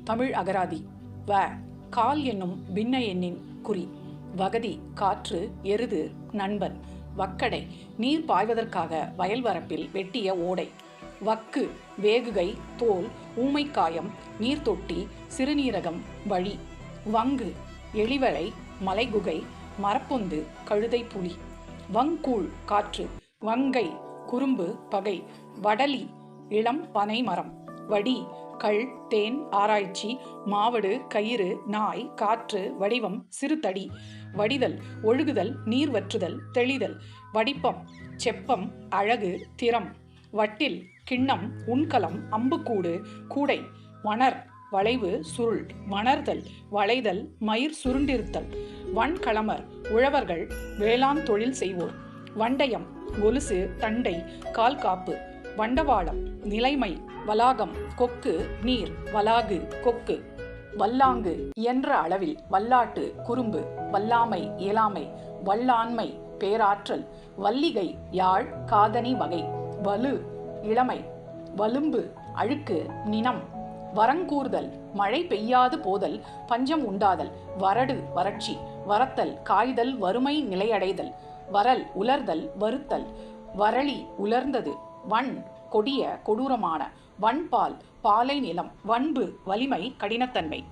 தமிழ் அகராதி. வ கால் என்னும் பின்ன எண்ணின் குறி. வகதி காற்று, எருது, நண்பன். வக்கடை நீர் பாய்வதற்காக வயல் வரப்பில் வெட்டிய ஓடை. வக்கு வேகுகை, தோல், ஊமைக்காயம், நீர்த்தொட்டி, சிறுநீரகம், வழி. வங்கு எலிவளை, மலைகுகை, மரப்பொந்து, கழுதை, புலி. வங்கூழ் காற்று. வங்கை குறும்பு, பகை. வடலி இளம் பனை மரம். வடி கள், தேன், ஆராய்ச்சி, மாவடு, கயிறு, நாய், காற்று, வடிவம், சிறுதடி. வடிதல் ஒழுகுதல், நீர் வற்றுதல், தெளிதல். வடிப்பம் செப்பம், அழகு, திறம். வட்டில் கிண்ணம், உண்கலம், அம்புக்கூடு, கூடை. வணர் வளைவு, சுருள். வணர்தல் வளைதல், மயிர் சுருண்டிருத்தல். வன்களமர் உழவர்கள், வேளாண் தொழில் செய்வோர். வண்டயம் கொலுசு, தண்டை, கால்காப்பு. வண்டவாளம் நிலைமை, வளாகம், கொக்கு, நீர், வளாகு, கொக்கு. வல்லாங்கு இயன்ற அளவில், வல்லாட்டு, குறும்பு. வல்லாமை இயலாமை, வல்லாண்மை, பேராற்றல். வல்லிகை யாழ், காதணி வகை. வலு இளமை. வலும்பு அழுக்கு, நினம். வரங்கூர்தல் மழை பெய்யாது போதல், பஞ்சம் உண்டாதல். வறடு வறட்சி. வரத்தல் காய்தல், வறுமை நிலையடைதல். வரல் உலர்தல், வருத்தல். வரளி உலர்ந்தது. வன் கொடிய கொடூரமான. வன்பால் பாலை நிலம். வன்பு வலிமை, கடினத்தன்மை.